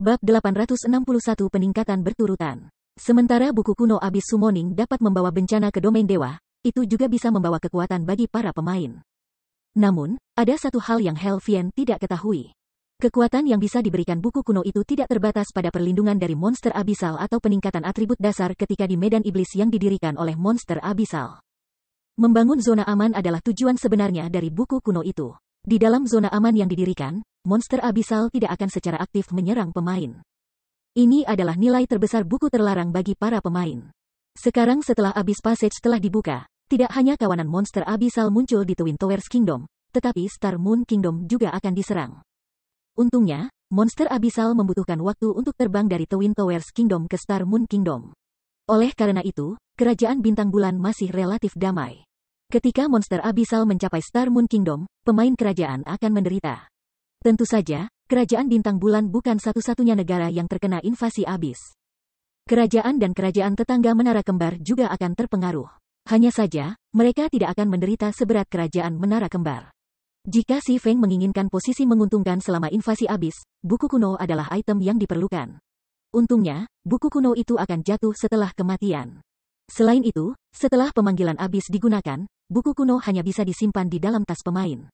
Bab 861 Peningkatan berturutan. Sementara buku kuno Abyss Summoning dapat membawa bencana ke domain dewa, itu juga bisa membawa kekuatan bagi para pemain. Namun, ada satu hal yang Helvian tidak ketahui. Kekuatan yang bisa diberikan buku kuno itu tidak terbatas pada perlindungan dari monster abisal atau peningkatan atribut dasar ketika di medan iblis yang didirikan oleh monster abisal. Membangun zona aman adalah tujuan sebenarnya dari buku kuno itu. Di dalam zona aman yang didirikan, monster abisal tidak akan secara aktif menyerang pemain. Ini adalah nilai terbesar buku terlarang bagi para pemain. Sekarang setelah Abyss Passage telah dibuka, tidak hanya kawanan monster abisal muncul di Twin Towers Kingdom, tetapi Star Moon Kingdom juga akan diserang. Untungnya, monster abisal membutuhkan waktu untuk terbang dari Twin Towers Kingdom ke Star Moon Kingdom. Oleh karena itu, kerajaan bintang bulan masih relatif damai. Ketika monster abisal mencapai Star Moon Kingdom, pemain kerajaan akan menderita. Tentu saja, kerajaan bintang bulan bukan satu-satunya negara yang terkena invasi Abyss. Kerajaan dan kerajaan tetangga menara kembar juga akan terpengaruh. Hanya saja, mereka tidak akan menderita seberat kerajaan menara kembar. Jika Si Feng menginginkan posisi menguntungkan selama invasi Abyss, buku kuno adalah item yang diperlukan. Untungnya, buku kuno itu akan jatuh setelah kematian. Selain itu, setelah pemanggilan Abyss digunakan, buku kuno hanya bisa disimpan di dalam tas pemain.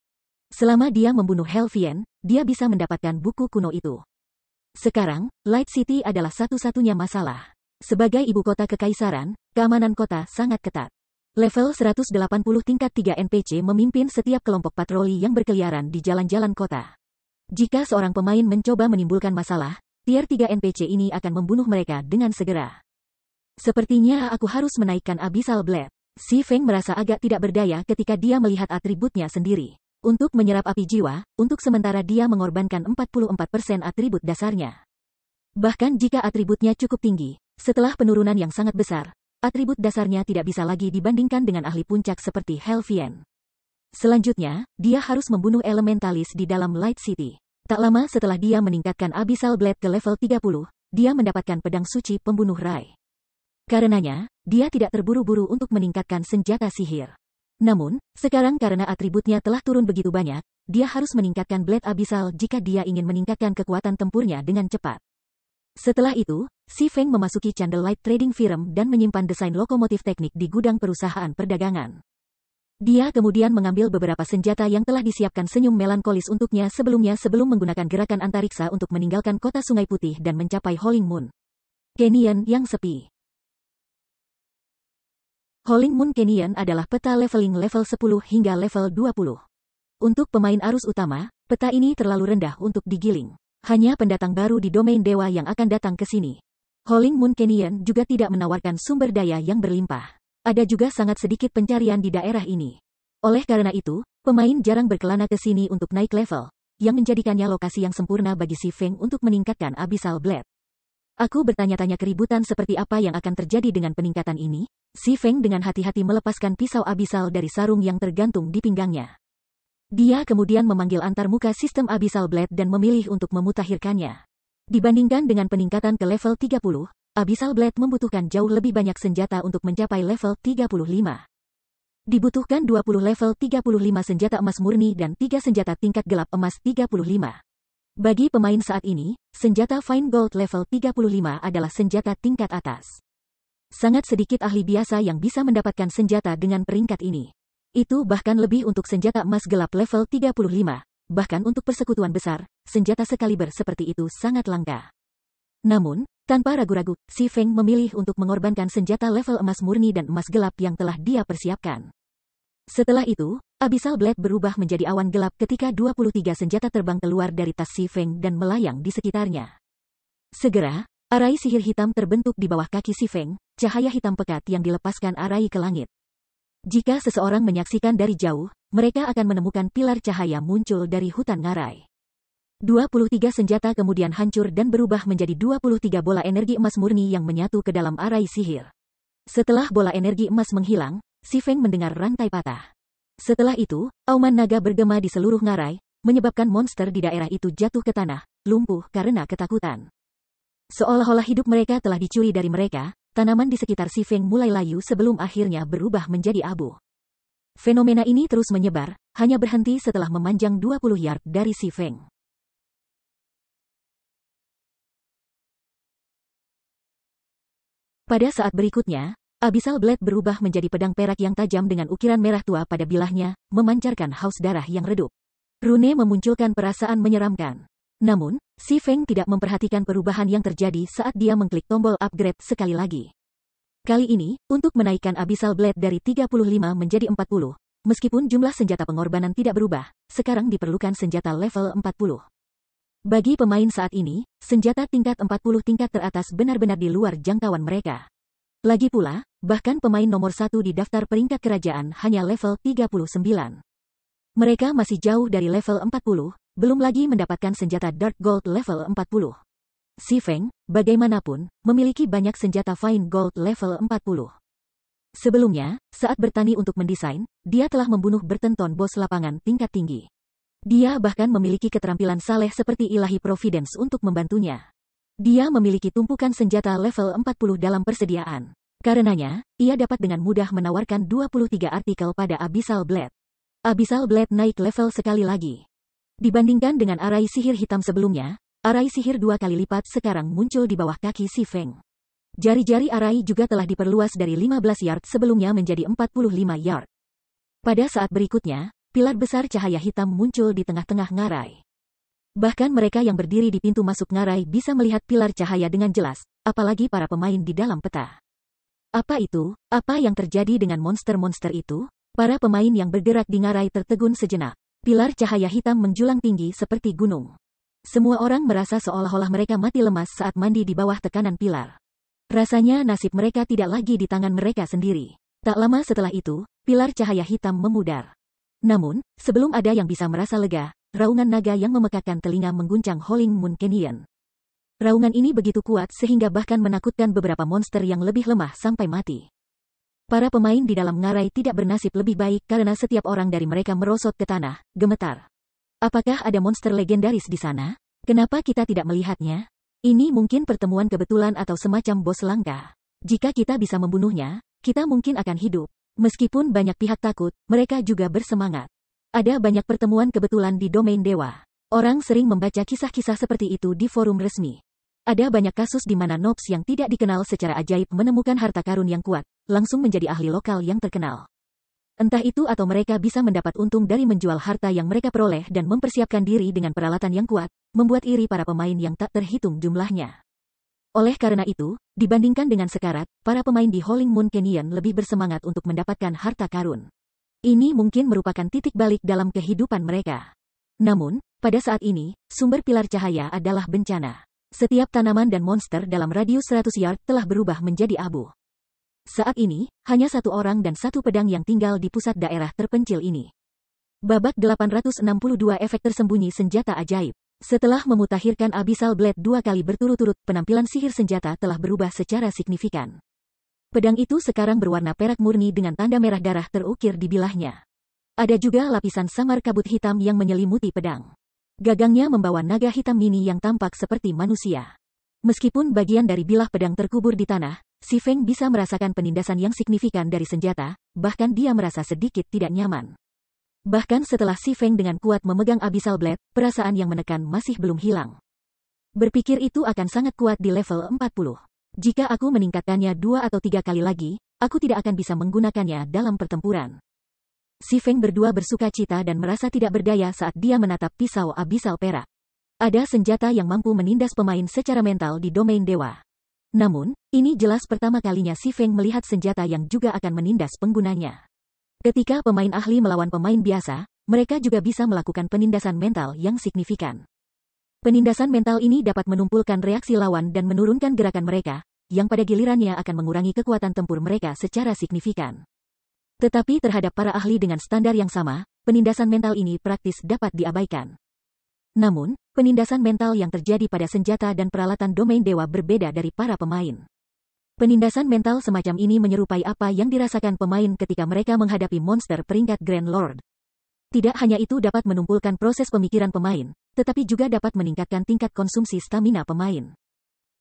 Selama dia membunuh Helvian, dia bisa mendapatkan buku kuno itu. Sekarang, Light City adalah satu-satunya masalah. Sebagai ibu kota kekaisaran, keamanan kota sangat ketat. Level 180 tingkat 3 NPC memimpin setiap kelompok patroli yang berkeliaran di jalan-jalan kota. Jika seorang pemain mencoba menimbulkan masalah, tier 3 NPC ini akan membunuh mereka dengan segera. Sepertinya aku harus menaikkan Abyssal Blade. Si Feng merasa agak tidak berdaya ketika dia melihat atributnya sendiri. Untuk menyerap api jiwa, untuk sementara dia mengorbankan 44% atribut dasarnya. Bahkan jika atributnya cukup tinggi, setelah penurunan yang sangat besar, atribut dasarnya tidak bisa lagi dibandingkan dengan ahli puncak seperti Helvian. Selanjutnya, dia harus membunuh elementalis di dalam Light City. Tak lama setelah dia meningkatkan Abyssal Blade ke level 30, dia mendapatkan pedang suci pembunuh Rai. Karenanya, dia tidak terburu-buru untuk meningkatkan senjata sihir. Namun, sekarang karena atributnya telah turun begitu banyak, dia harus meningkatkan Blade Abyssal jika dia ingin meningkatkan kekuatan tempurnya dengan cepat. Setelah itu, Si Feng memasuki Candlelight Trading Firm dan menyimpan desain lokomotif teknik di gudang perusahaan perdagangan. Dia kemudian mengambil beberapa senjata yang telah disiapkan senyum melankolis untuknya sebelum menggunakan gerakan antariksa untuk meninggalkan kota Sungai Putih dan mencapai Howling Moon Canyon yang sepi. Howling Moon Canyon adalah peta leveling level 10 hingga level 20. Untuk pemain arus utama, peta ini terlalu rendah untuk digiling. Hanya pendatang baru di domain dewa yang akan datang ke sini. Howling Moon Canyon juga tidak menawarkan sumber daya yang berlimpah. Ada juga sangat sedikit pencarian di daerah ini. Oleh karena itu, pemain jarang berkelana ke sini untuk naik level, yang menjadikannya lokasi yang sempurna bagi Si Feng untuk meningkatkan Abyssal Blade. Aku bertanya-tanya keributan seperti apa yang akan terjadi dengan peningkatan ini. Si Feng dengan hati-hati melepaskan pisau abisal dari sarung yang tergantung di pinggangnya. Dia kemudian memanggil antarmuka sistem Abyssal Blade dan memilih untuk memutakhirkannya. Dibandingkan dengan peningkatan ke level 30, Abyssal Blade membutuhkan jauh lebih banyak senjata untuk mencapai level 35. Dibutuhkan 20 level 35 senjata emas murni dan 3 senjata tingkat gelap emas 35. Bagi pemain saat ini, senjata Fine Gold level 35 adalah senjata tingkat atas. Sangat sedikit ahli biasa yang bisa mendapatkan senjata dengan peringkat ini. Itu bahkan lebih untuk senjata emas gelap level 35. Bahkan untuk persekutuan besar, senjata sekaliber seperti itu sangat langka. Namun, tanpa ragu-ragu, Si Feng memilih untuk mengorbankan senjata level emas murni dan emas gelap yang telah dia persiapkan. Setelah itu, Abyssal Blade berubah menjadi awan gelap ketika 23 senjata terbang keluar dari tas Si Feng dan melayang di sekitarnya. Segera, arai sihir hitam terbentuk di bawah kaki Si Feng, cahaya hitam pekat yang dilepaskan arai ke langit. Jika seseorang menyaksikan dari jauh, mereka akan menemukan pilar cahaya muncul dari hutan ngarai. 23 senjata kemudian hancur dan berubah menjadi 23 bola energi emas murni yang menyatu ke dalam arai sihir. Setelah bola energi emas menghilang, Si Feng mendengar rantai patah. Setelah itu, auman naga bergema di seluruh ngarai, menyebabkan monster di daerah itu jatuh ke tanah, lumpuh karena ketakutan. Seolah-olah hidup mereka telah dicuri dari mereka, tanaman di sekitar Si Feng mulai layu sebelum akhirnya berubah menjadi abu. Fenomena ini terus menyebar, hanya berhenti setelah memanjang 20 yard dari Si Feng. Pada saat berikutnya, Abyssal Blade berubah menjadi pedang perak yang tajam dengan ukiran merah tua pada bilahnya, memancarkan haus darah yang redup. Rune memunculkan perasaan menyeramkan. Namun, Si Feng tidak memperhatikan perubahan yang terjadi saat dia mengklik tombol upgrade sekali lagi. Kali ini, untuk menaikkan Abyssal Blade dari 35 menjadi 40, meskipun jumlah senjata pengorbanan tidak berubah, sekarang diperlukan senjata level 40. Bagi pemain saat ini, senjata tingkat 40 tingkat teratas benar-benar di luar jangkauan mereka. Lagi pula, bahkan pemain nomor 1 di daftar peringkat kerajaan hanya level 39. Mereka masih jauh dari level 40, belum lagi mendapatkan senjata Dark Gold level 40. Si Feng, bagaimanapun, memiliki banyak senjata Fine Gold level 40. Sebelumnya, saat bertani untuk mendesain, dia telah membunuh bertenton bos lapangan tingkat tinggi. Dia bahkan memiliki keterampilan saleh seperti ilahi Providence untuk membantunya. Dia memiliki tumpukan senjata level 40 dalam persediaan. Karenanya, ia dapat dengan mudah menawarkan 23 artikel pada Abyssal Blade. Abyssal Blade naik level sekali lagi. Dibandingkan dengan arai sihir hitam sebelumnya, arai sihir 2 kali lipat sekarang muncul di bawah kaki Si Feng. Jari-jari arai juga telah diperluas dari 15 yard sebelumnya menjadi 45 yard. Pada saat berikutnya, pilar besar cahaya hitam muncul di tengah-tengah ngarai. Bahkan mereka yang berdiri di pintu masuk ngarai bisa melihat pilar cahaya dengan jelas, apalagi para pemain di dalam peta. Apa itu? Apa yang terjadi dengan monster-monster itu? Para pemain yang bergerak di ngarai tertegun sejenak. Pilar cahaya hitam menjulang tinggi seperti gunung. Semua orang merasa seolah-olah mereka mati lemas saat mandi di bawah tekanan pilar. Rasanya nasib mereka tidak lagi di tangan mereka sendiri. Tak lama setelah itu, pilar cahaya hitam memudar. Namun, sebelum ada yang bisa merasa lega, raungan naga yang memekakkan telinga mengguncang Howling Moon Canyon. Raungan ini begitu kuat sehingga bahkan menakutkan beberapa monster yang lebih lemah sampai mati. Para pemain di dalam ngarai tidak bernasib lebih baik karena setiap orang dari mereka merosot ke tanah, gemetar. Apakah ada monster legendaris di sana? Kenapa kita tidak melihatnya? Ini mungkin pertemuan kebetulan atau semacam bos langka. Jika kita bisa membunuhnya, kita mungkin akan hidup. Meskipun banyak pihak takut, mereka juga bersemangat. Ada banyak pertemuan kebetulan di domain dewa. Orang sering membaca kisah-kisah seperti itu di forum resmi. Ada banyak kasus di mana nobs yang tidak dikenal secara ajaib menemukan harta karun yang kuat, langsung menjadi ahli lokal yang terkenal. Entah itu atau mereka bisa mendapat untung dari menjual harta yang mereka peroleh dan mempersiapkan diri dengan peralatan yang kuat, membuat iri para pemain yang tak terhitung jumlahnya. Oleh karena itu, dibandingkan dengan sekarat, para pemain di Howling Moon Canyon lebih bersemangat untuk mendapatkan harta karun. Ini mungkin merupakan titik balik dalam kehidupan mereka. Namun, pada saat ini, sumber pilar cahaya adalah bencana. Setiap tanaman dan monster dalam radius 100 yard telah berubah menjadi abu. Saat ini, hanya satu orang dan satu pedang yang tinggal di pusat daerah terpencil ini. Babak 862 efek tersembunyi senjata ajaib. Setelah memutakhirkan Abyssal Blade 2 kali berturut-turut, penampilan sihir senjata telah berubah secara signifikan. Pedang itu sekarang berwarna perak murni dengan tanda merah darah terukir di bilahnya. Ada juga lapisan samar kabut hitam yang menyelimuti pedang. Gagangnya membawa naga hitam mini yang tampak seperti manusia. Meskipun bagian dari bilah pedang terkubur di tanah, Si Feng bisa merasakan penindasan yang signifikan dari senjata, bahkan dia merasa sedikit tidak nyaman. Bahkan setelah Si Feng dengan kuat memegang Abyssal Blade, perasaan yang menekan masih belum hilang. Berpikir itu akan sangat kuat di level 40. Jika aku meningkatkannya 2 atau 3 kali lagi, aku tidak akan bisa menggunakannya dalam pertempuran. Si Feng berdua bersuka cita dan merasa tidak berdaya saat dia menatap pisau Abyssal perak. Ada senjata yang mampu menindas pemain secara mental di domain dewa. Namun, ini jelas pertama kalinya Si Feng melihat senjata yang juga akan menindas penggunanya. Ketika pemain ahli melawan pemain biasa, mereka juga bisa melakukan penindasan mental yang signifikan. Penindasan mental ini dapat menumpulkan reaksi lawan dan menurunkan gerakan mereka, yang pada gilirannya akan mengurangi kekuatan tempur mereka secara signifikan. Tetapi terhadap para ahli dengan standar yang sama, penindasan mental ini praktis dapat diabaikan. Namun, penindasan mental yang terjadi pada senjata dan peralatan domain dewa berbeda dari para pemain. Penindasan mental semacam ini menyerupai apa yang dirasakan pemain ketika mereka menghadapi monster peringkat Grand Lord. Tidak hanya itu dapat menumpulkan proses pemikiran pemain, tetapi juga dapat meningkatkan tingkat konsumsi stamina pemain.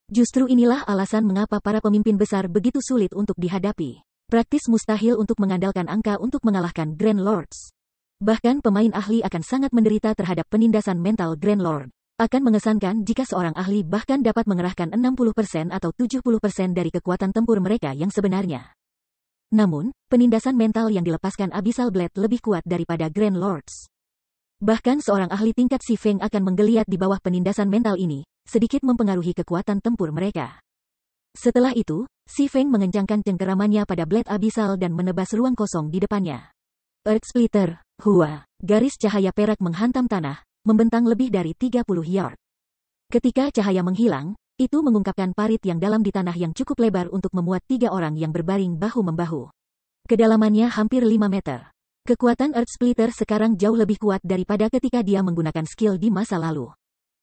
Justru inilah alasan mengapa para pemimpin besar begitu sulit untuk dihadapi. Praktis mustahil untuk mengandalkan angka untuk mengalahkan Grand Lords. Bahkan pemain ahli akan sangat menderita terhadap penindasan mental Grand Lord. Akan mengesankan jika seorang ahli bahkan dapat mengerahkan 60% atau 70% dari kekuatan tempur mereka yang sebenarnya. Namun, penindasan mental yang dilepaskan Abyssal Blade lebih kuat daripada Grand Lords. Bahkan seorang ahli tingkat Si Feng akan menggeliat di bawah penindasan mental ini, sedikit mempengaruhi kekuatan tempur mereka. Setelah itu, Si Feng mengencangkan cengkeramannya pada Blade Abyssal dan menebas ruang kosong di depannya. Earth Splitter, hua, garis cahaya perak menghantam tanah, membentang lebih dari 30 yard. Ketika cahaya menghilang, itu mengungkapkan parit yang dalam di tanah yang cukup lebar untuk memuat 3 orang yang berbaring bahu-membahu. Kedalamannya hampir 5 meter. Kekuatan Earth Splitter sekarang jauh lebih kuat daripada ketika dia menggunakan skill di masa lalu.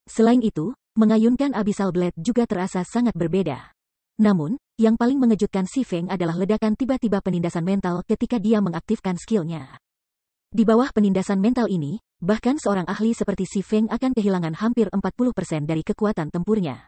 Selain itu, mengayunkan Abyssal Blade juga terasa sangat berbeda. Namun, yang paling mengejutkan Si Feng adalah ledakan tiba-tiba penindasan mental ketika dia mengaktifkan skillnya. Di bawah penindasan mental ini, bahkan seorang ahli seperti Si Feng akan kehilangan hampir 40% dari kekuatan tempurnya.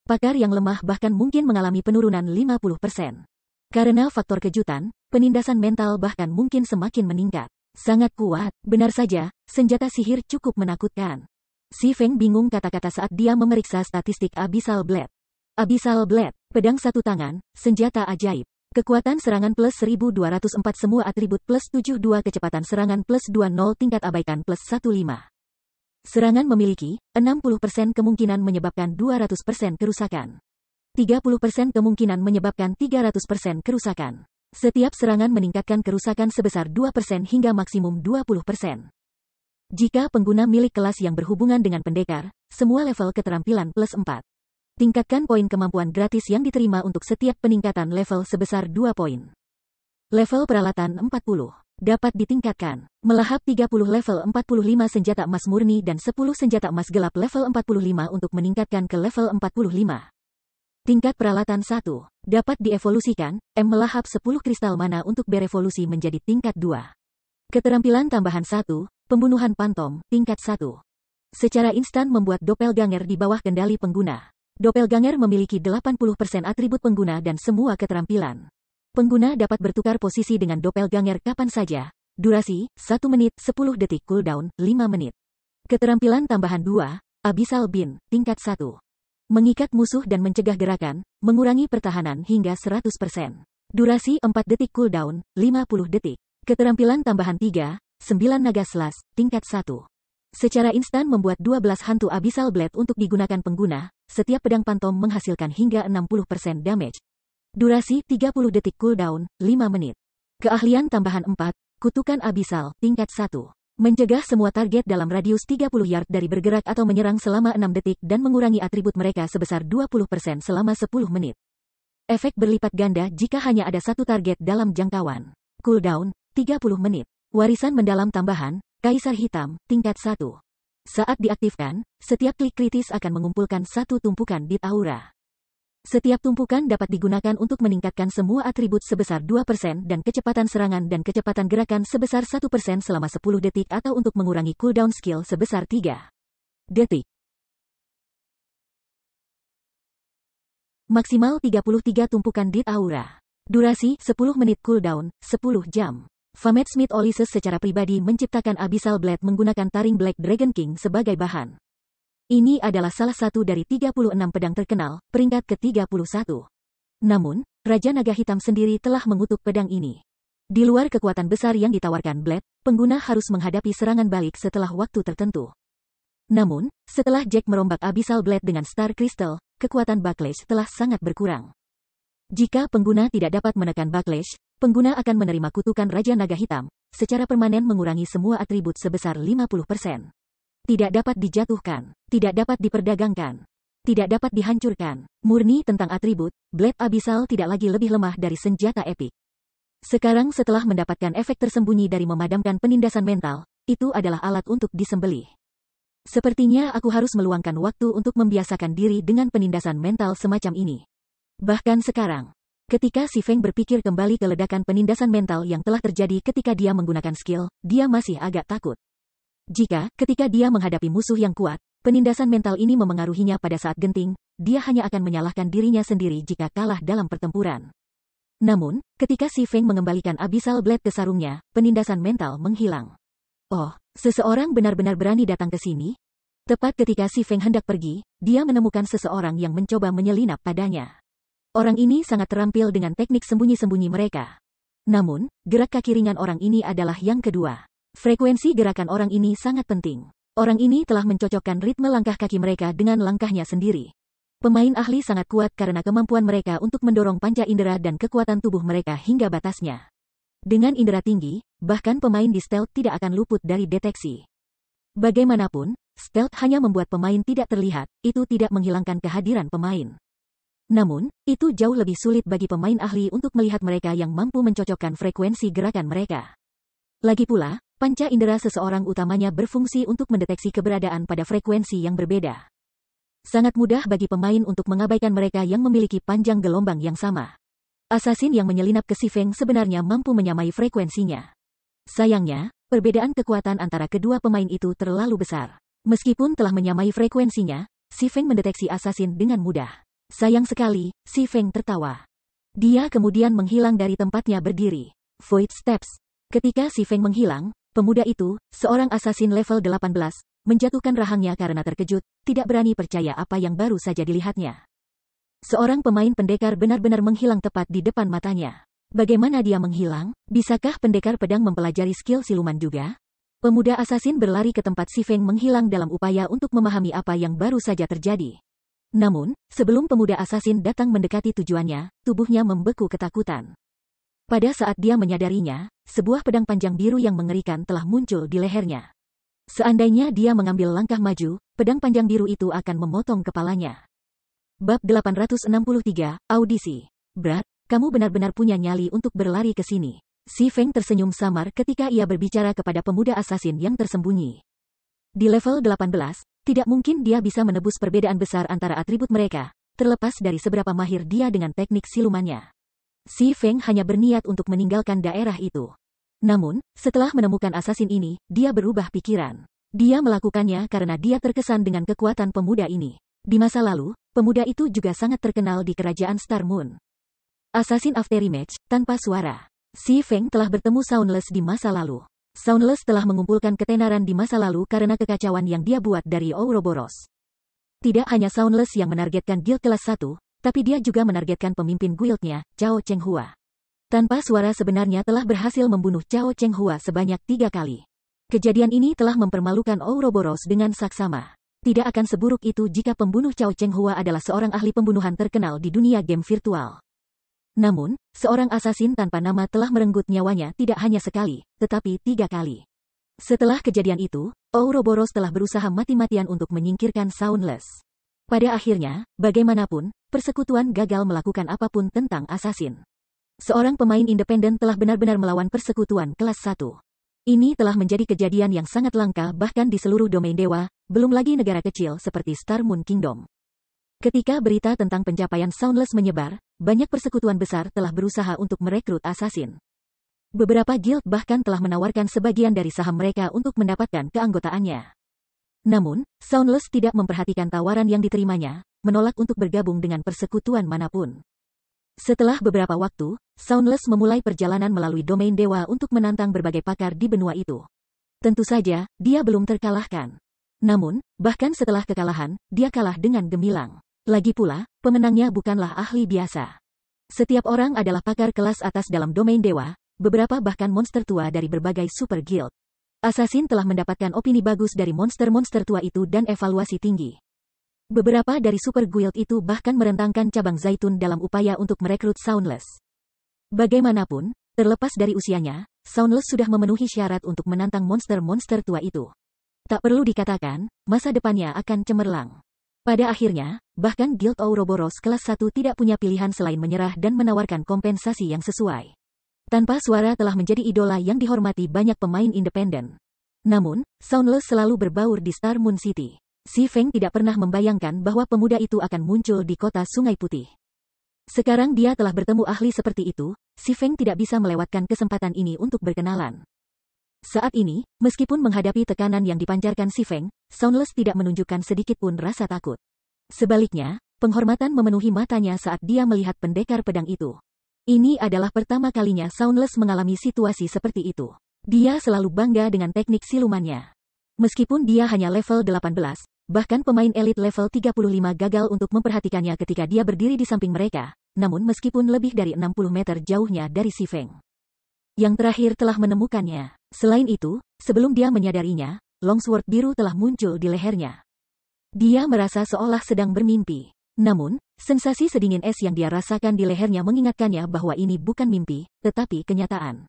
Pakar yang lemah bahkan mungkin mengalami penurunan 50%. Karena faktor kejutan, penindasan mental bahkan mungkin semakin meningkat. Sangat kuat, benar saja, senjata sihir cukup menakutkan. Si Feng bingung kata-kata saat dia memeriksa statistik Abyssal Blade. Abyssal Blade, pedang satu tangan, senjata ajaib. Kekuatan serangan plus 1204 semua atribut plus 72 kecepatan serangan plus 20 tingkat abaikan plus 15. Serangan memiliki 60% kemungkinan menyebabkan 200% kerusakan. 30% kemungkinan menyebabkan 300% kerusakan. Setiap serangan meningkatkan kerusakan sebesar 2% hingga maksimum 20%. Jika pengguna milik kelas yang berhubungan dengan pendekar, semua level keterampilan plus 4. Tingkatkan poin kemampuan gratis yang diterima untuk setiap peningkatan level sebesar 2 poin. Level peralatan 40. Dapat ditingkatkan. Melahap 30 level 45 senjata emas murni dan 10 senjata emas gelap level 45 untuk meningkatkan ke level 45. Tingkat peralatan 1. Dapat dievolusikan, melahap 10 kristal mana untuk berevolusi menjadi tingkat 2. Keterampilan tambahan 1, pembunuhan pantom, tingkat 1. Secara instan membuat doppelganger di bawah kendali pengguna. Doppelganger memiliki 80% atribut pengguna dan semua keterampilan. Pengguna dapat bertukar posisi dengan doppelganger kapan saja. Durasi, 1 menit, 10 detik cooldown, 5 menit. Keterampilan tambahan 2, Abyssal Bin, tingkat 1. Mengikat musuh dan mencegah gerakan, mengurangi pertahanan hingga 100%. Durasi 4 detik cooldown, 50 detik. Keterampilan tambahan 3, 9 naga slash, tingkat 1. Secara instan membuat 12 hantu Abyssal Blade untuk digunakan pengguna, setiap pedang pantom menghasilkan hingga 60% damage. Durasi 30 detik cooldown, 5 menit. Keahlian tambahan 4, kutukan Abyssal, tingkat 1. Mencegah semua target dalam radius 30 yard dari bergerak atau menyerang selama 6 detik dan mengurangi atribut mereka sebesar 20% selama 10 menit. Efek berlipat ganda jika hanya ada satu target dalam jangkauan. Cooldown, 30 menit. Warisan mendalam tambahan, Kaisar Hitam, tingkat 1. Saat diaktifkan, setiap klik kritis akan mengumpulkan satu tumpukan dit aura. Setiap tumpukan dapat digunakan untuk meningkatkan semua atribut sebesar 2% dan kecepatan serangan dan kecepatan gerakan sebesar 1% selama 10 detik atau untuk mengurangi cooldown skill sebesar 3 detik. Maksimal 33 tumpukan dit aura. Durasi 10 menit cooldown, 10 jam. Famed Smith Olysses secara pribadi menciptakan Abyssal Blade menggunakan taring Black Dragon King sebagai bahan. Ini adalah salah satu dari 36 pedang terkenal, peringkat ke-31. Namun, Raja Naga Hitam sendiri telah mengutuk pedang ini. Di luar kekuatan besar yang ditawarkan Blade, pengguna harus menghadapi serangan balik setelah waktu tertentu. Namun, setelah Jack merombak Abyssal Blade dengan Star Crystal, kekuatan backlash telah sangat berkurang. Jika pengguna tidak dapat menekan backlash, pengguna akan menerima kutukan Raja Naga Hitam, secara permanen mengurangi semua atribut sebesar 50%. Tidak dapat dijatuhkan, tidak dapat diperdagangkan, tidak dapat dihancurkan. Murni tentang atribut, Blade Abyssal tidak lagi lebih lemah dari senjata epik. Sekarang setelah mendapatkan efek tersembunyi dari memadamkan penindasan mental, itu adalah alat untuk disembelih. Sepertinya aku harus meluangkan waktu untuk membiasakan diri dengan penindasan mental semacam ini. Bahkan sekarang, ketika Si Feng berpikir kembali ke ledakan penindasan mental yang telah terjadi ketika dia menggunakan skill, dia masih agak takut. Ketika dia menghadapi musuh yang kuat, penindasan mental ini memengaruhinya pada saat genting, dia hanya akan menyalahkan dirinya sendiri jika kalah dalam pertempuran. Namun, ketika Si Feng mengembalikan Abyssal Blade ke sarungnya, penindasan mental menghilang. Oh, seseorang benar-benar berani datang ke sini? Tepat ketika Si Feng hendak pergi, dia menemukan seseorang yang mencoba menyelinap padanya. Orang ini sangat terampil dengan teknik sembunyi-sembunyi mereka. Namun, gerak kaki ringan orang ini adalah yang kedua. Frekuensi gerakan orang ini sangat penting. Orang ini telah mencocokkan ritme langkah kaki mereka dengan langkahnya sendiri. Pemain ahli sangat kuat karena kemampuan mereka untuk mendorong panca indera dan kekuatan tubuh mereka hingga batasnya. Dengan indera tinggi, bahkan pemain di stealth tidak akan luput dari deteksi. Bagaimanapun, stealth hanya membuat pemain tidak terlihat, itu tidak menghilangkan kehadiran pemain. Namun, itu jauh lebih sulit bagi pemain ahli untuk melihat mereka yang mampu mencocokkan frekuensi gerakan mereka. Lagi pula, panca indera seseorang utamanya berfungsi untuk mendeteksi keberadaan pada frekuensi yang berbeda. Sangat mudah bagi pemain untuk mengabaikan mereka yang memiliki panjang gelombang yang sama. Asasin yang menyelinap ke Si Feng sebenarnya mampu menyamai frekuensinya. Sayangnya, perbedaan kekuatan antara kedua pemain itu terlalu besar. Meskipun telah menyamai frekuensinya, Si Feng mendeteksi asasin dengan mudah. Sayang sekali, Si Feng tertawa. Dia kemudian menghilang dari tempatnya berdiri. Void Steps. Ketika Si Feng menghilang, pemuda itu, seorang asasin level 18, menjatuhkan rahangnya karena terkejut, tidak berani percaya apa yang baru saja dilihatnya. Seorang pemain pendekar benar-benar menghilang tepat di depan matanya. Bagaimana dia menghilang? Bisakah pendekar pedang mempelajari skill siluman juga? Pemuda asasin berlari ke tempat Si Feng menghilang dalam upaya untuk memahami apa yang baru saja terjadi. Namun, sebelum pemuda asasin datang mendekati tujuannya, tubuhnya membeku ketakutan. Pada saat dia menyadarinya, sebuah pedang panjang biru yang mengerikan telah muncul di lehernya. Seandainya dia mengambil langkah maju, pedang panjang biru itu akan memotong kepalanya. Bab 863, Audisi. Brat, kamu benar-benar punya nyali untuk berlari ke sini. Si Feng tersenyum samar ketika ia berbicara kepada pemuda asasin yang tersembunyi. Di level 18, tidak mungkin dia bisa menebus perbedaan besar antara atribut mereka, terlepas dari seberapa mahir dia dengan teknik silumannya. Si Feng hanya berniat untuk meninggalkan daerah itu. Namun, setelah menemukan asasin ini, dia berubah pikiran. Dia melakukannya karena dia terkesan dengan kekuatan pemuda ini. Di masa lalu, pemuda itu juga sangat terkenal di kerajaan Star Moon. Assassin Aftermatch, tanpa suara. Si Feng telah bertemu Soundless di masa lalu. Soundless telah mengumpulkan ketenaran di masa lalu karena kekacauan yang dia buat dari Ouroboros. Tidak hanya Soundless yang menargetkan guild kelas 1, tapi dia juga menargetkan pemimpin guildnya, Cao Chenghua. Tanpa suara sebenarnya telah berhasil membunuh Cao Chenghua sebanyak 3 kali. Kejadian ini telah mempermalukan Ouroboros dengan saksama. Tidak akan seburuk itu jika pembunuh Cao Chenghua adalah seorang ahli pembunuhan terkenal di dunia game virtual. Namun, seorang asasin tanpa nama telah merenggut nyawanya tidak hanya sekali, tetapi 3 kali. Setelah kejadian itu, Ouroboros telah berusaha mati-matian untuk menyingkirkan Soundless. Pada akhirnya, bagaimanapun, persekutuan gagal melakukan apapun tentang asasin. Seorang pemain independen telah benar-benar melawan persekutuan kelas 1. Ini telah menjadi kejadian yang sangat langka bahkan di seluruh domain dewa, belum lagi negara kecil seperti Star Moon Kingdom. Ketika berita tentang pencapaian Soundless menyebar, banyak persekutuan besar telah berusaha untuk merekrut asasin. Beberapa guild bahkan telah menawarkan sebagian dari saham mereka untuk mendapatkan keanggotaannya. Namun, Soundless tidak memperhatikan tawaran yang diterimanya, menolak untuk bergabung dengan persekutuan manapun. Setelah beberapa waktu, Soundless memulai perjalanan melalui domain dewa untuk menantang berbagai pakar di benua itu. Tentu saja, dia belum terkalahkan. Namun, bahkan setelah kekalahan, dia kalah dengan gemilang. Lagi pula, pemenangnya bukanlah ahli biasa. Setiap orang adalah pakar kelas atas dalam domain dewa, beberapa bahkan monster tua dari berbagai super guild. Asasin telah mendapatkan opini bagus dari monster-monster tua itu dan evaluasi tinggi. Beberapa dari super guild itu bahkan merentangkan cabang zaitun dalam upaya untuk merekrut Soundless. Bagaimanapun, terlepas dari usianya, Soundless sudah memenuhi syarat untuk menantang monster-monster tua itu. Tak perlu dikatakan, masa depannya akan cemerlang. Pada akhirnya, bahkan Guild Ouroboros kelas 1 tidak punya pilihan selain menyerah dan menawarkan kompensasi yang sesuai. Tanpa suara telah menjadi idola yang dihormati banyak pemain independen. Namun, Soundless selalu berbaur di Star Moon City. Si Feng tidak pernah membayangkan bahwa pemuda itu akan muncul di kota Sungai Putih. Sekarang dia telah bertemu ahli seperti itu, Si Feng tidak bisa melewatkan kesempatan ini untuk berkenalan. Saat ini, meskipun menghadapi tekanan yang dipancarkan Si Feng, Soundless tidak menunjukkan sedikit pun rasa takut. Sebaliknya, penghormatan memenuhi matanya saat dia melihat pendekar pedang itu. Ini adalah pertama kalinya Soundless mengalami situasi seperti itu. Dia selalu bangga dengan teknik silumannya. Meskipun dia hanya level 18, Bahkan pemain elit level 35 gagal untuk memperhatikannya ketika dia berdiri di samping mereka, namun meskipun lebih dari 60 meter jauhnya dari Si Feng. Yang terakhir telah menemukannya. Selain itu, sebelum dia menyadarinya, longsword biru telah muncul di lehernya. Dia merasa seolah sedang bermimpi. Namun, sensasi sedingin es yang dia rasakan di lehernya mengingatkannya bahwa ini bukan mimpi, tetapi kenyataan.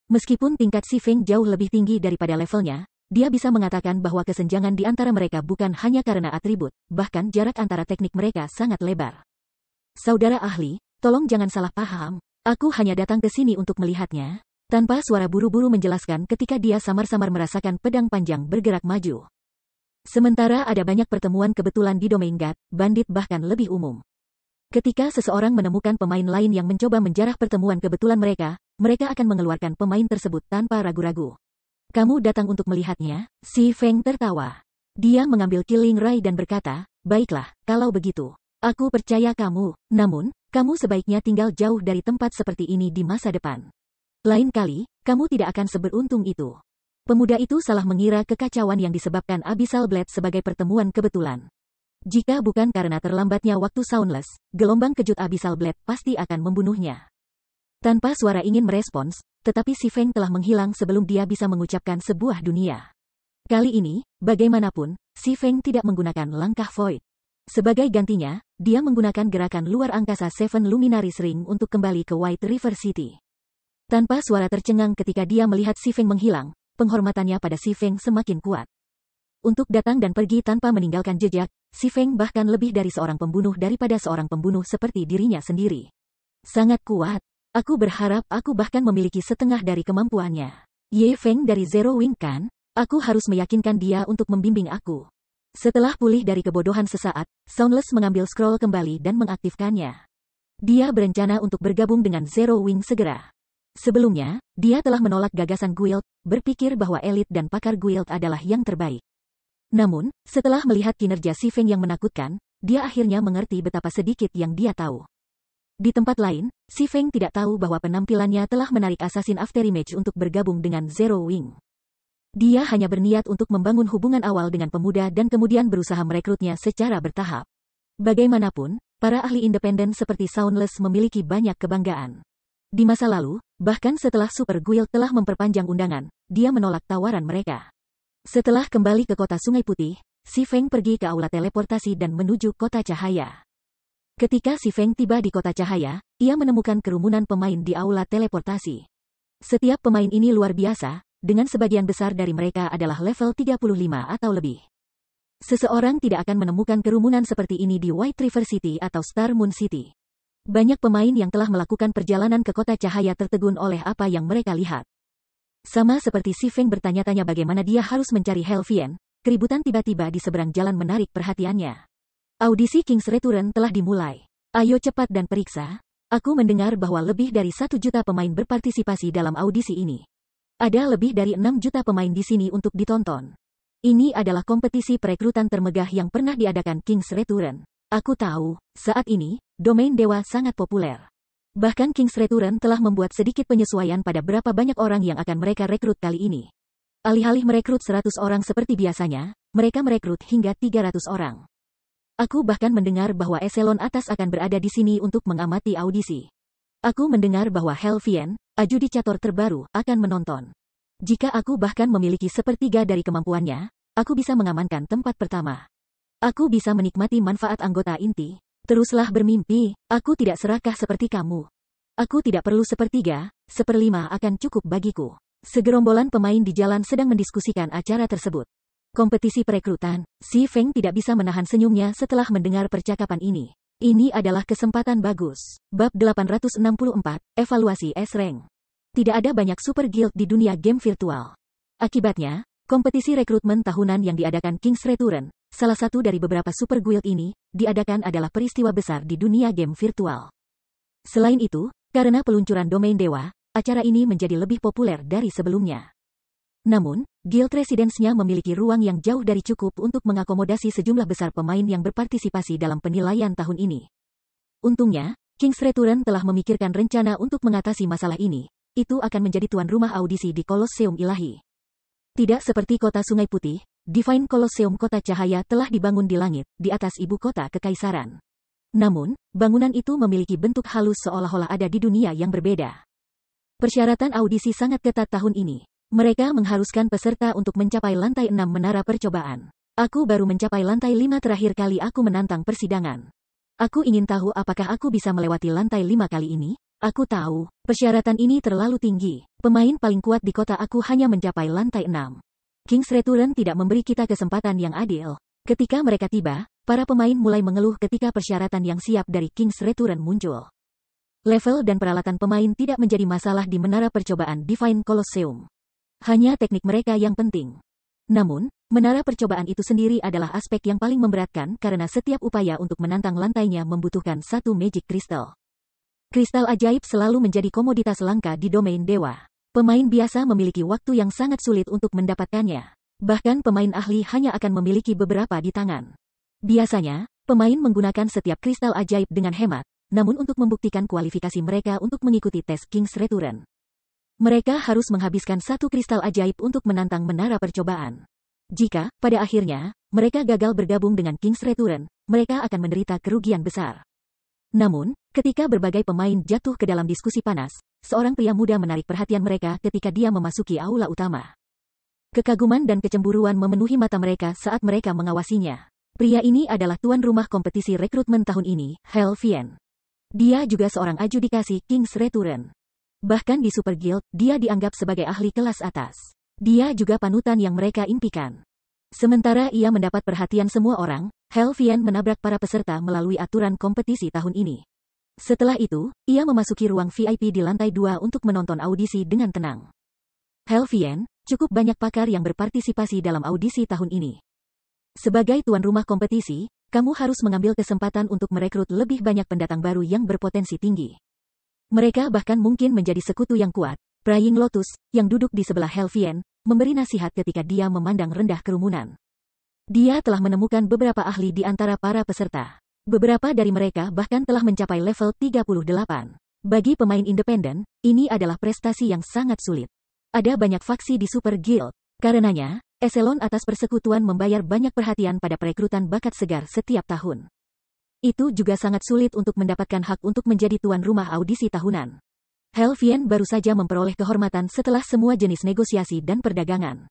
Meskipun tingkat Si Feng jauh lebih tinggi daripada levelnya, dia bisa mengatakan bahwa kesenjangan di antara mereka bukan hanya karena atribut, bahkan jarak antara teknik mereka sangat lebar. Saudara ahli, tolong jangan salah paham. Aku hanya datang ke sini untuk melihatnya. Tanpa suara buru-buru menjelaskan ketika dia samar-samar merasakan pedang panjang bergerak maju. Sementara ada banyak pertemuan kebetulan di domain God, bandit bahkan lebih umum. Ketika seseorang menemukan pemain lain yang mencoba menjarah pertemuan kebetulan mereka akan mengeluarkan pemain tersebut tanpa ragu-ragu. Kamu datang untuk melihatnya? Si Feng tertawa. Dia mengambil Killing Ray dan berkata, baiklah, kalau begitu. Aku percaya kamu, namun, kamu sebaiknya tinggal jauh dari tempat seperti ini di masa depan. Lain kali, kamu tidak akan seberuntung itu. Pemuda itu salah mengira kekacauan yang disebabkan Abyssal Blade sebagai pertemuan kebetulan. Jika bukan karena terlambatnya waktu Soundless, gelombang kejut Abyssal Blade pasti akan membunuhnya. Tanpa suara ingin merespons, tetapi Si Feng telah menghilang sebelum dia bisa mengucapkan sebuah dunia. Kali ini, bagaimanapun, Si Feng tidak menggunakan langkah Void. Sebagai gantinya, dia menggunakan gerakan luar angkasa Seven Luminaries Ring untuk kembali ke White River City. Tanpa suara tercengang ketika dia melihat Si Feng menghilang, penghormatannya pada Si Feng semakin kuat. Untuk datang dan pergi tanpa meninggalkan jejak, Si Feng bahkan lebih dari seorang pembunuh daripada seorang pembunuh seperti dirinya sendiri. Sangat kuat. Aku berharap aku bahkan memiliki setengah dari kemampuannya. Ye Feng dari Zero Wing kan? Aku harus meyakinkan dia untuk membimbing aku. Setelah pulih dari kebodohan sesaat, Soundless mengambil scroll kembali dan mengaktifkannya. Dia berencana untuk bergabung dengan Zero Wing segera. Sebelumnya, dia telah menolak gagasan guild, berpikir bahwa elit dan pakar guild adalah yang terbaik. Namun, setelah melihat kinerja Si Feng yang menakutkan, dia akhirnya mengerti betapa sedikit yang dia tahu. Di tempat lain, Si Feng tidak tahu bahwa penampilannya telah menarik Assassin Afterimage untuk bergabung dengan Zero Wing. Dia hanya berniat untuk membangun hubungan awal dengan pemuda dan kemudian berusaha merekrutnya secara bertahap. Bagaimanapun, para ahli independen seperti Soundless memiliki banyak kebanggaan. Di masa lalu, bahkan setelah Super Guild telah memperpanjang undangan, dia menolak tawaran mereka. Setelah kembali ke kota Sungai Putih, Si Feng pergi ke aula teleportasi dan menuju kota cahaya. Ketika Si Feng tiba di kota cahaya, ia menemukan kerumunan pemain di aula teleportasi. Setiap pemain ini luar biasa, dengan sebagian besar dari mereka adalah level 35 atau lebih. Seseorang tidak akan menemukan kerumunan seperti ini di White River City atau Star Moon City. Banyak pemain yang telah melakukan perjalanan ke kota cahaya tertegun oleh apa yang mereka lihat. Sama seperti Si Feng bertanya-tanya bagaimana dia harus mencari Helvian, keributan tiba-tiba di seberang jalan menarik perhatiannya. Audisi King's Return telah dimulai. Ayo cepat dan periksa. Aku mendengar bahwa lebih dari 1 juta pemain berpartisipasi dalam audisi ini. Ada lebih dari 6 juta pemain di sini untuk ditonton. Ini adalah kompetisi perekrutan termegah yang pernah diadakan King's Return. Aku tahu, saat ini, domain dewa sangat populer. Bahkan King's Return telah membuat sedikit penyesuaian pada berapa banyak orang yang akan mereka rekrut kali ini. Alih-alih merekrut 100 orang seperti biasanya, mereka merekrut hingga 300 orang. Aku bahkan mendengar bahwa eselon atas akan berada di sini untuk mengamati audisi. Aku mendengar bahwa Helvian, adjudicator terbaru, akan menonton. Jika aku bahkan memiliki sepertiga dari kemampuannya, aku bisa mengamankan tempat pertama. Aku bisa menikmati manfaat anggota inti. Teruslah bermimpi, aku tidak serakah seperti kamu. Aku tidak perlu sepertiga, 1/5 akan cukup bagiku. Segerombolan pemain di jalan sedang mendiskusikan acara tersebut. Kompetisi perekrutan, Si Feng tidak bisa menahan senyumnya setelah mendengar percakapan ini. Ini adalah kesempatan bagus. Bab 864, Evaluasi S-Rank. Tidak ada banyak super guild di dunia game virtual. Akibatnya, kompetisi rekrutmen tahunan yang diadakan King's Return, salah satu dari beberapa super guild ini, diadakan adalah peristiwa besar di dunia game virtual. Selain itu, karena peluncuran domain dewa, acara ini menjadi lebih populer dari sebelumnya. Namun, guild residence-nya memiliki ruang yang jauh dari cukup untuk mengakomodasi sejumlah besar pemain yang berpartisipasi dalam penilaian tahun ini. Untungnya, King's Return telah memikirkan rencana untuk mengatasi masalah ini. Itu akan menjadi tuan rumah audisi di Kolosseum Ilahi. Tidak seperti kota Sungai Putih, Divine Colosseum kota cahaya telah dibangun di langit, di atas ibu kota kekaisaran. Namun, bangunan itu memiliki bentuk halus seolah-olah ada di dunia yang berbeda. Persyaratan audisi sangat ketat tahun ini. Mereka mengharuskan peserta untuk mencapai lantai 6 menara percobaan. Aku baru mencapai lantai 5 terakhir kali aku menantang persidangan. Aku ingin tahu apakah aku bisa melewati lantai 5 kali ini? Aku tahu, persyaratan ini terlalu tinggi. Pemain paling kuat di kota aku hanya mencapai lantai 6. King's Return tidak memberi kita kesempatan yang adil. Ketika mereka tiba, para pemain mulai mengeluh ketika persyaratan yang siap dari King's Return muncul. Level dan peralatan pemain tidak menjadi masalah di menara percobaan Divine Colosseum. Hanya teknik mereka yang penting. Namun, menara percobaan itu sendiri adalah aspek yang paling memberatkan karena setiap upaya untuk menantang lantainya membutuhkan satu magic crystal. Kristal ajaib selalu menjadi komoditas langka di domain dewa. Pemain biasa memiliki waktu yang sangat sulit untuk mendapatkannya. Bahkan pemain ahli hanya akan memiliki beberapa di tangan. Biasanya, pemain menggunakan setiap kristal ajaib dengan hemat, namun untuk membuktikan kualifikasi mereka untuk mengikuti tes King's Return, mereka harus menghabiskan satu kristal ajaib untuk menantang menara percobaan. Jika, pada akhirnya, mereka gagal bergabung dengan King's Return, mereka akan menderita kerugian besar. Namun, ketika berbagai pemain jatuh ke dalam diskusi panas, seorang pria muda menarik perhatian mereka ketika dia memasuki aula utama. Kekaguman dan kecemburuan memenuhi mata mereka saat mereka mengawasinya. Pria ini adalah tuan rumah kompetisi rekrutmen tahun ini, Helvian. Dia juga seorang adjudikasi King's Return. Bahkan di Super Guild, dia dianggap sebagai ahli kelas atas. Dia juga panutan yang mereka impikan. Sementara ia mendapat perhatian semua orang, Helvian menabrak para peserta melalui aturan kompetisi tahun ini. Setelah itu, ia memasuki ruang VIP di lantai 2 untuk menonton audisi dengan tenang. Helvian, cukup banyak pakar yang berpartisipasi dalam audisi tahun ini. Sebagai tuan rumah kompetisi, kamu harus mengambil kesempatan untuk merekrut lebih banyak pendatang baru yang berpotensi tinggi. Mereka bahkan mungkin menjadi sekutu yang kuat. Praying Lotus, yang duduk di sebelah Helvian, memberi nasihat ketika dia memandang rendah kerumunan. Dia telah menemukan beberapa ahli di antara para peserta. Beberapa dari mereka bahkan telah mencapai level 38. Bagi pemain independen, ini adalah prestasi yang sangat sulit. Ada banyak faksi di Super Guild. Karenanya, eselon atas persekutuan membayar banyak perhatian pada perekrutan bakat segar setiap tahun. Itu juga sangat sulit untuk mendapatkan hak untuk menjadi tuan rumah audisi tahunan. Helvian baru saja memperoleh kehormatan setelah semua jenis negosiasi dan perdagangan.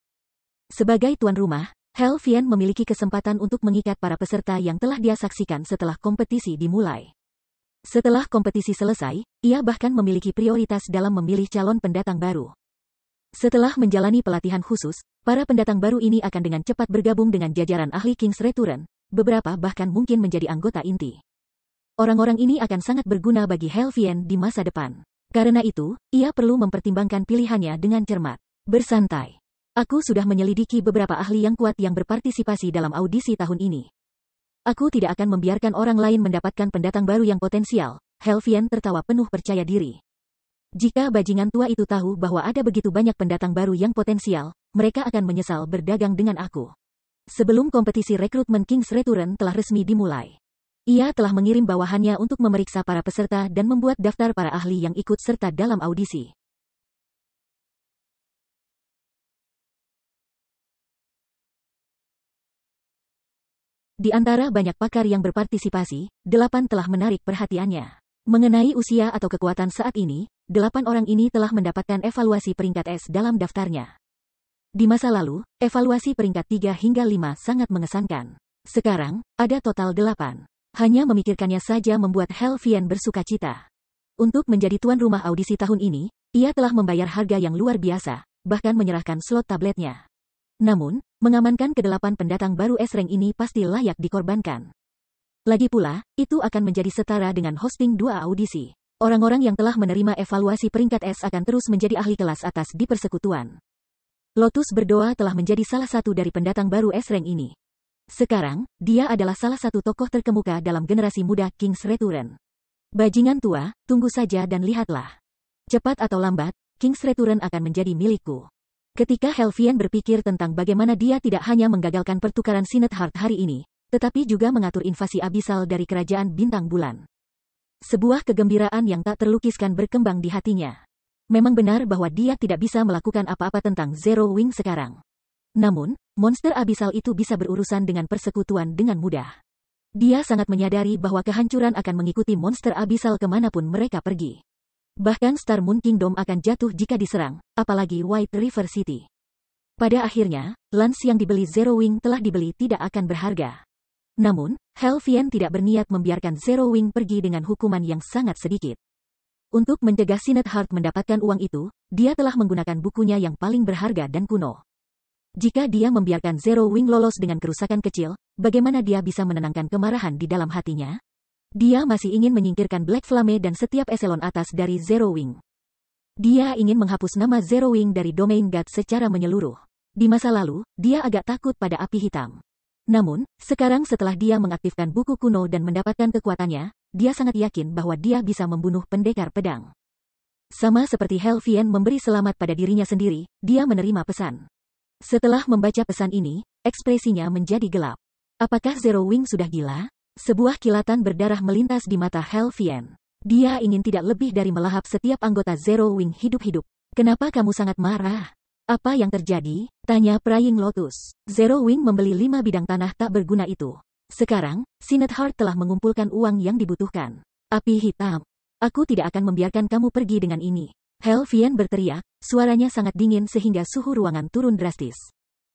Sebagai tuan rumah, Helvian memiliki kesempatan untuk mengikat para peserta yang telah dia saksikan setelah kompetisi dimulai. Setelah kompetisi selesai, ia bahkan memiliki prioritas dalam memilih calon pendatang baru. Setelah menjalani pelatihan khusus, para pendatang baru ini akan dengan cepat bergabung dengan jajaran ahli King's Return, beberapa bahkan mungkin menjadi anggota inti. Orang-orang ini akan sangat berguna bagi Helvian di masa depan. Karena itu, ia perlu mempertimbangkan pilihannya dengan cermat. Bersantai. Aku sudah menyelidiki beberapa ahli yang kuat yang berpartisipasi dalam audisi tahun ini. Aku tidak akan membiarkan orang lain mendapatkan pendatang baru yang potensial. Helvian tertawa penuh percaya diri. Jika bajingan tua itu tahu bahwa ada begitu banyak pendatang baru yang potensial, mereka akan menyesal berdagang dengan aku. Sebelum kompetisi rekrutmen King's Return telah resmi dimulai, ia telah mengirim bawahannya untuk memeriksa para peserta dan membuat daftar para ahli yang ikut serta dalam audisi. Di antara banyak pakar yang berpartisipasi, 8 telah menarik perhatiannya. Mengenai usia atau kekuatan saat ini, 8 orang ini telah mendapatkan evaluasi peringkat S dalam daftarnya. Di masa lalu, evaluasi peringkat 3 hingga 5 sangat mengesankan. Sekarang, ada total 8. Hanya memikirkannya saja membuat Helvian bersukacita. Untuk menjadi tuan rumah audisi tahun ini, ia telah membayar harga yang luar biasa, bahkan menyerahkan slot tabletnya. Namun, mengamankan ke-8 pendatang baru S-Rank ini pasti layak dikorbankan. Lagi pula, itu akan menjadi setara dengan hosting 2 audisi. Orang-orang yang telah menerima evaluasi peringkat S akan terus menjadi ahli kelas atas di persekutuan. Lotus berdoa telah menjadi salah satu dari pendatang baru S-Rank ini. Sekarang, dia adalah salah satu tokoh terkemuka dalam generasi muda King's Return. Bajingan tua, tunggu saja dan lihatlah. Cepat atau lambat, King's Return akan menjadi milikku. Ketika Helvian berpikir tentang bagaimana dia tidak hanya menggagalkan pertukaran Sinet Heart hari ini, tetapi juga mengatur invasi abisal dari kerajaan bintang bulan. Sebuah kegembiraan yang tak terlukiskan berkembang di hatinya. Memang benar bahwa dia tidak bisa melakukan apa-apa tentang Zero Wing sekarang. Namun, monster abisal itu bisa berurusan dengan persekutuan dengan mudah. Dia sangat menyadari bahwa kehancuran akan mengikuti monster abisal kemanapun mereka pergi. Bahkan Star Moon Kingdom akan jatuh jika diserang, apalagi White River City. Pada akhirnya, lance yang dibeli Zero Wing telah dibeli tidak akan berharga. Namun, Helvian tidak berniat membiarkan Zero Wing pergi dengan hukuman yang sangat sedikit. Untuk mencegah Sinet Heart mendapatkan uang itu, dia telah menggunakan bukunya yang paling berharga dan kuno. Jika dia membiarkan Zero Wing lolos dengan kerusakan kecil, bagaimana dia bisa menenangkan kemarahan di dalam hatinya? Dia masih ingin menyingkirkan Black Flame dan setiap eselon atas dari Zero Wing. Dia ingin menghapus nama Zero Wing dari Domain God secara menyeluruh. Di masa lalu, dia agak takut pada api hitam. Namun, sekarang setelah dia mengaktifkan buku kuno dan mendapatkan kekuatannya, dia sangat yakin bahwa dia bisa membunuh pendekar pedang. Sama seperti Helvian memberi selamat pada dirinya sendiri, dia menerima pesan. Setelah membaca pesan ini, ekspresinya menjadi gelap. Apakah Zero Wing sudah gila? Sebuah kilatan berdarah melintas di mata Helvian. Dia ingin tidak lebih dari melahap setiap anggota Zero Wing hidup-hidup. Kenapa kamu sangat marah? Apa yang terjadi? Tanya Praying Lotus. Zero Wing membeli 5 bidang tanah tak berguna itu. Sekarang, Sinet Heart telah mengumpulkan uang yang dibutuhkan. Api hitam. Aku tidak akan membiarkan kamu pergi dengan ini. Helvian berteriak, suaranya sangat dingin sehingga suhu ruangan turun drastis.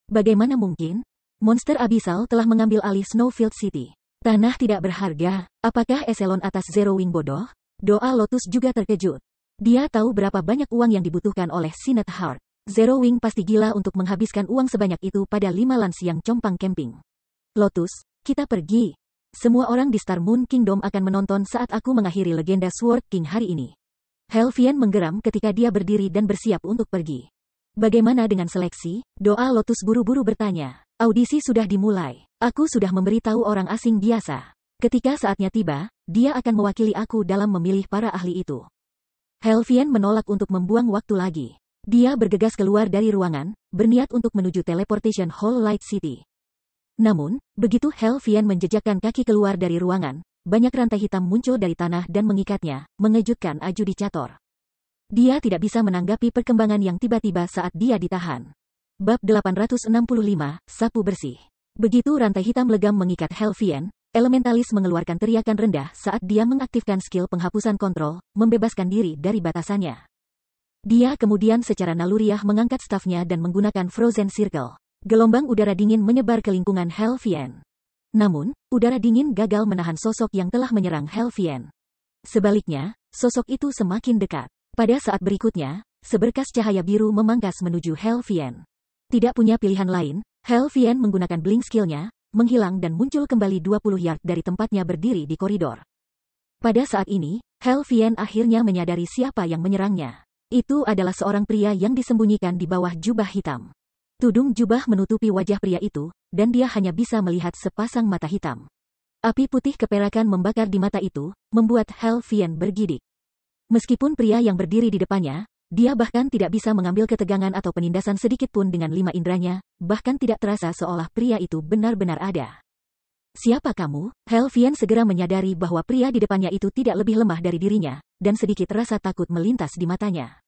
Bagaimana mungkin? Monster abisal telah mengambil alih Snowfield City. Tanah tidak berharga. Apakah eselon atas Zero Wing bodoh? Doa Lotus juga terkejut. Dia tahu berapa banyak uang yang dibutuhkan oleh Sinet Heart. Zero Wing pasti gila untuk menghabiskan uang sebanyak itu pada 5 lance yang compang camping. Lotus, kita pergi. Semua orang di Star Moon Kingdom akan menonton saat aku mengakhiri legenda Sword King hari ini. Helvian menggeram ketika dia berdiri dan bersiap untuk pergi. Bagaimana dengan seleksi? Doa Lotus buru-buru bertanya. Audisi sudah dimulai. Aku sudah memberitahu orang asing biasa. Ketika saatnya tiba, dia akan mewakili aku dalam memilih para ahli itu. Helvian menolak untuk membuang waktu lagi. Dia bergegas keluar dari ruangan, berniat untuk menuju Teleportation Hall Light City. Namun, begitu Helvian menjejakkan kaki keluar dari ruangan, banyak rantai hitam muncul dari tanah dan mengikatnya, mengejutkan adjudicator. Dia tidak bisa menanggapi perkembangan yang tiba-tiba saat dia ditahan. Bab 865, Sapu Bersih. Begitu rantai hitam legam mengikat Helvian, Elementalis mengeluarkan teriakan rendah saat dia mengaktifkan skill penghapusan kontrol, membebaskan diri dari batasannya. Dia kemudian secara naluriah mengangkat stafnya dan menggunakan Frozen Circle. Gelombang udara dingin menyebar ke lingkungan Helvian. Namun, udara dingin gagal menahan sosok yang telah menyerang Helvian. Sebaliknya, sosok itu semakin dekat. Pada saat berikutnya, seberkas cahaya biru memangkas menuju Helvian. Tidak punya pilihan lain, Helvian menggunakan blink skill-nya, menghilang dan muncul kembali 20 yard dari tempatnya berdiri di koridor. Pada saat ini, Helvian akhirnya menyadari siapa yang menyerangnya. Itu adalah seorang pria yang disembunyikan di bawah jubah hitam. Tudung jubah menutupi wajah pria itu, dan dia hanya bisa melihat sepasang mata hitam. Api putih keperakan membakar di mata itu, membuat Helvian bergidik. Meskipun pria yang berdiri di depannya, dia bahkan tidak bisa mengambil ketegangan atau penindasan sedikit pun dengan 5 inderanya, bahkan tidak terasa seolah pria itu benar-benar ada. Siapa kamu? Helvian segera menyadari bahwa pria di depannya itu tidak lebih lemah dari dirinya, dan sedikit rasa takut melintas di matanya.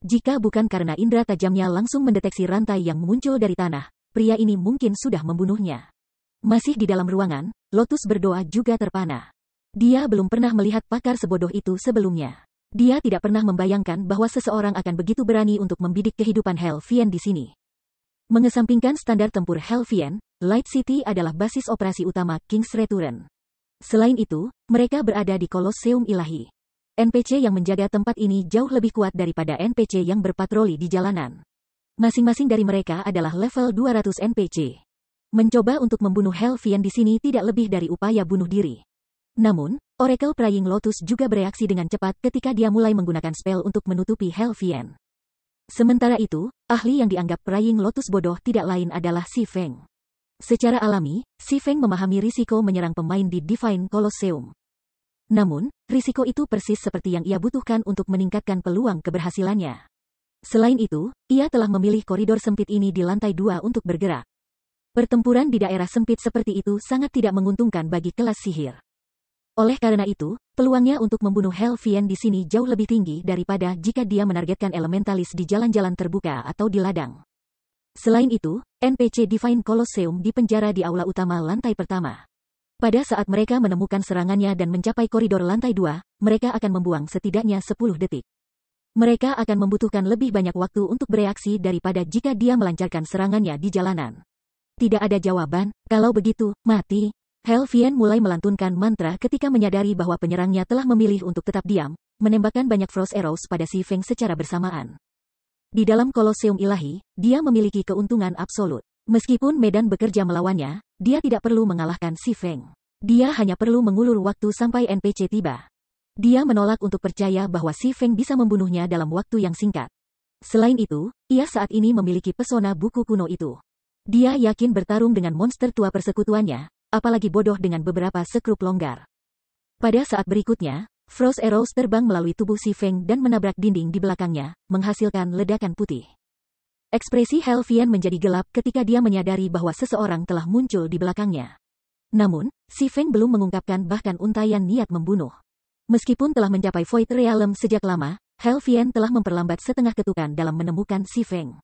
Jika bukan karena indera tajamnya langsung mendeteksi rantai yang muncul dari tanah, pria ini mungkin sudah membunuhnya. Masih di dalam ruangan, Lotus berdoa juga terpana. Dia belum pernah melihat pakar sebodoh itu sebelumnya. Dia tidak pernah membayangkan bahwa seseorang akan begitu berani untuk membidik kehidupan Helvian di sini. Mengesampingkan standar tempur Helvian, Light City adalah basis operasi utama King's Return. Selain itu, mereka berada di Kolosseum Ilahi. NPC yang menjaga tempat ini jauh lebih kuat daripada NPC yang berpatroli di jalanan. Masing-masing dari mereka adalah level 200 NPC. Mencoba untuk membunuh Helvian di sini tidak lebih dari upaya bunuh diri. Namun, Oracle Praying Lotus juga bereaksi dengan cepat ketika dia mulai menggunakan spell untuk menutupi Helvian. Sementara itu, ahli yang dianggap Praying Lotus bodoh tidak lain adalah Si Feng. Secara alami, Si Feng memahami risiko menyerang pemain di Divine Colosseum. Namun, risiko itu persis seperti yang ia butuhkan untuk meningkatkan peluang keberhasilannya. Selain itu, ia telah memilih koridor sempit ini di lantai 2 untuk bergerak. Pertempuran di daerah sempit seperti itu sangat tidak menguntungkan bagi kelas sihir. Oleh karena itu, peluangnya untuk membunuh Helvian di sini jauh lebih tinggi daripada jika dia menargetkan elementalis di jalan-jalan terbuka atau di ladang. Selain itu, NPC Divine Colosseum di penjara di aula utama lantai pertama. Pada saat mereka menemukan serangannya dan mencapai koridor lantai 2, mereka akan membuang setidaknya 10 detik. Mereka akan membutuhkan lebih banyak waktu untuk bereaksi daripada jika dia melancarkan serangannya di jalanan. Tidak ada jawaban, kalau begitu, mati. Helvian mulai melantunkan mantra ketika menyadari bahwa penyerangnya telah memilih untuk tetap diam, menembakkan banyak frost arrows pada Si Feng secara bersamaan. Di dalam Kolosium ilahi, dia memiliki keuntungan absolut. Meskipun medan bekerja melawannya, dia tidak perlu mengalahkan Si Feng. Dia hanya perlu mengulur waktu sampai NPC tiba. Dia menolak untuk percaya bahwa Si Feng bisa membunuhnya dalam waktu yang singkat. Selain itu, ia saat ini memiliki pesona buku kuno itu. Dia yakin bertarung dengan monster tua persekutuannya, apalagi bodoh dengan beberapa sekrup longgar. Pada saat berikutnya, frost arrows terbang melalui tubuh Si Feng dan menabrak dinding di belakangnya, menghasilkan ledakan putih. Ekspresi Helvian menjadi gelap ketika dia menyadari bahwa seseorang telah muncul di belakangnya. Namun, Si Feng belum mengungkapkan bahkan untaian niat membunuh. Meskipun telah mencapai Void Realm sejak lama, Helvian telah memperlambat setengah ketukan dalam menemukan Si Feng.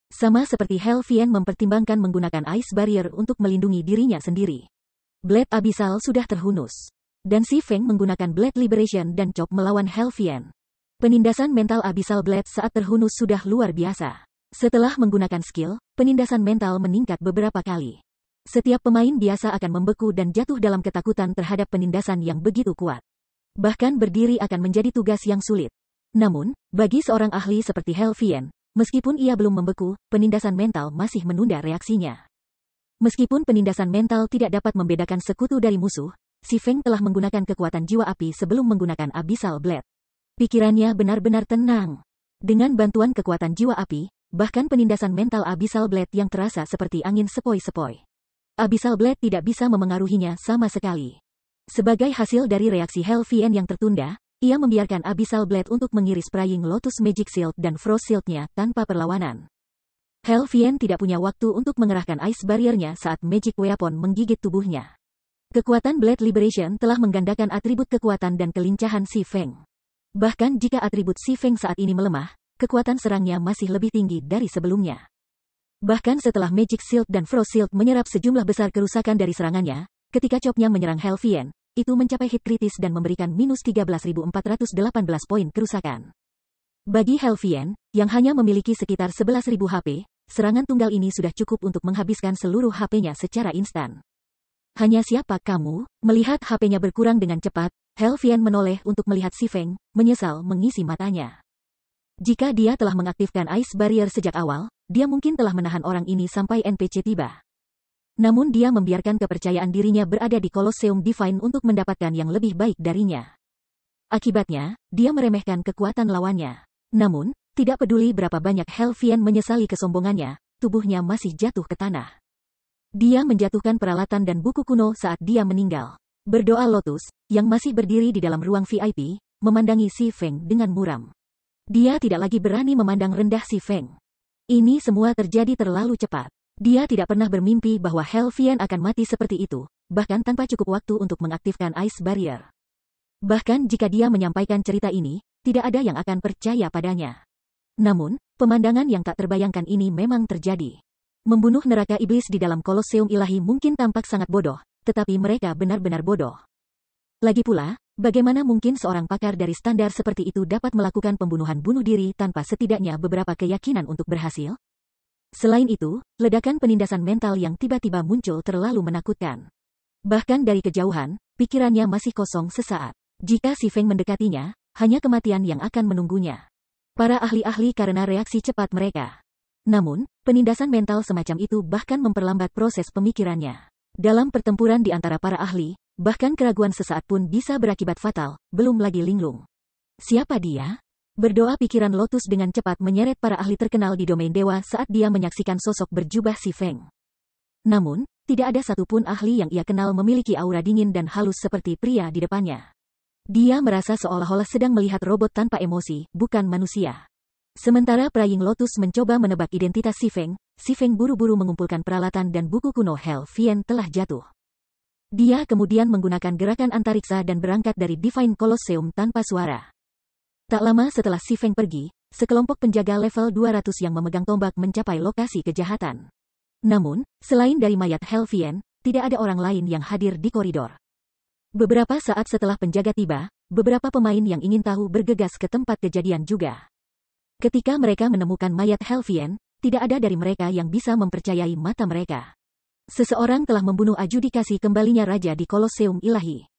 Sama seperti Helvian mempertimbangkan menggunakan Ice Barrier untuk melindungi dirinya sendiri. Blade Abyssal sudah terhunus. Dan Si Feng menggunakan Blade Liberation dan Chop melawan Helvian. Penindasan mental Abyssal Blade saat terhunus sudah luar biasa. Setelah menggunakan skill, penindasan mental meningkat beberapa kali. Setiap pemain biasa akan membeku dan jatuh dalam ketakutan terhadap penindasan yang begitu kuat. Bahkan berdiri akan menjadi tugas yang sulit. Namun, bagi seorang ahli seperti Helvian, meskipun ia belum membeku, penindasan mental masih menunda reaksinya. Meskipun penindasan mental tidak dapat membedakan sekutu dari musuh, Si Feng telah menggunakan kekuatan jiwa api sebelum menggunakan Abyssal Blade. Pikirannya benar-benar tenang. Dengan bantuan kekuatan jiwa api, bahkan penindasan mental Abyssal Blade yang terasa seperti angin sepoi-sepoi. Abyssal Blade tidak bisa memengaruhinya sama sekali. Sebagai hasil dari reaksi Helvian yang tertunda, ia membiarkan Abyssal Blade untuk mengiris Praying Lotus Magic Shield dan Frost Shield-nya tanpa perlawanan. Helvian tidak punya waktu untuk mengerahkan Ice Barrier-nya saat Magic Weapon menggigit tubuhnya. Kekuatan Blade Liberation telah menggandakan atribut kekuatan dan kelincahan Si Feng. Bahkan jika atribut Si Feng saat ini melemah, kekuatan serangnya masih lebih tinggi dari sebelumnya. Bahkan setelah Magic Shield dan Frost Shield menyerap sejumlah besar kerusakan dari serangannya, ketika Chopnya menyerang Helvian, itu mencapai hit kritis dan memberikan minus 13.418 poin kerusakan. Bagi Helvian, yang hanya memiliki sekitar 11.000 HP, serangan tunggal ini sudah cukup untuk menghabiskan seluruh HP-nya secara instan. Hanya siapa kamu? Melihat HP-nya berkurang dengan cepat, Helvian menoleh untuk melihat Si Feng, menyesal mengisi matanya. Jika dia telah mengaktifkan Ice Barrier sejak awal, dia mungkin telah menahan orang ini sampai NPC tiba. Namun dia membiarkan kepercayaan dirinya berada di Colosseum Divine untuk mendapatkan yang lebih baik darinya. Akibatnya, dia meremehkan kekuatan lawannya. Namun, tidak peduli berapa banyak Helvian menyesali kesombongannya, tubuhnya masih jatuh ke tanah. Dia menjatuhkan peralatan dan buku kuno saat dia meninggal. Berdoa Lotus, yang masih berdiri di dalam ruang VIP, memandangi Si Feng dengan muram. Dia tidak lagi berani memandang rendah Si Feng. Ini semua terjadi terlalu cepat. Dia tidak pernah bermimpi bahwa Helvian akan mati seperti itu, bahkan tanpa cukup waktu untuk mengaktifkan Ice Barrier. Bahkan jika dia menyampaikan cerita ini, tidak ada yang akan percaya padanya. Namun, pemandangan yang tak terbayangkan ini memang terjadi. Membunuh neraka iblis di dalam Kolosseum ilahi mungkin tampak sangat bodoh, tetapi mereka benar-benar bodoh. Lagi pula, bagaimana mungkin seorang pakar dari standar seperti itu dapat melakukan pembunuhan bunuh diri tanpa setidaknya beberapa keyakinan untuk berhasil? Selain itu, ledakan penindasan mental yang tiba-tiba muncul terlalu menakutkan. Bahkan dari kejauhan, pikirannya masih kosong sesaat. Jika Si Feng mendekatinya, hanya kematian yang akan menunggunya. Para ahli-ahli karena reaksi cepat mereka. Namun, penindasan mental semacam itu bahkan memperlambat proses pemikirannya. Dalam pertempuran di antara para ahli, bahkan keraguan sesaat pun bisa berakibat fatal, belum lagi linglung. Siapa dia? Berdoa pikiran Lotus dengan cepat menyeret para ahli terkenal di domain dewa saat dia menyaksikan sosok berjubah Si Feng. Namun, tidak ada satupun ahli yang ia kenal memiliki aura dingin dan halus seperti pria di depannya. Dia merasa seolah-olah sedang melihat robot tanpa emosi, bukan manusia. Sementara Praying Lotus mencoba menebak identitas Si Feng buru-buru mengumpulkan peralatan dan buku kuno Helvian telah jatuh. Dia kemudian menggunakan gerakan antariksa dan berangkat dari Divine Colosseum tanpa suara. Tak lama setelah Si Feng pergi, sekelompok penjaga level 200 yang memegang tombak mencapai lokasi kejahatan. Namun, selain dari mayat Helvien, tidak ada orang lain yang hadir di koridor. Beberapa saat setelah penjaga tiba, beberapa pemain yang ingin tahu bergegas ke tempat kejadian juga. Ketika mereka menemukan mayat Helvien, tidak ada dari mereka yang bisa mempercayai mata mereka. Seseorang telah membunuh adjudikasi kembalinya raja di Kolosseum Ilahi.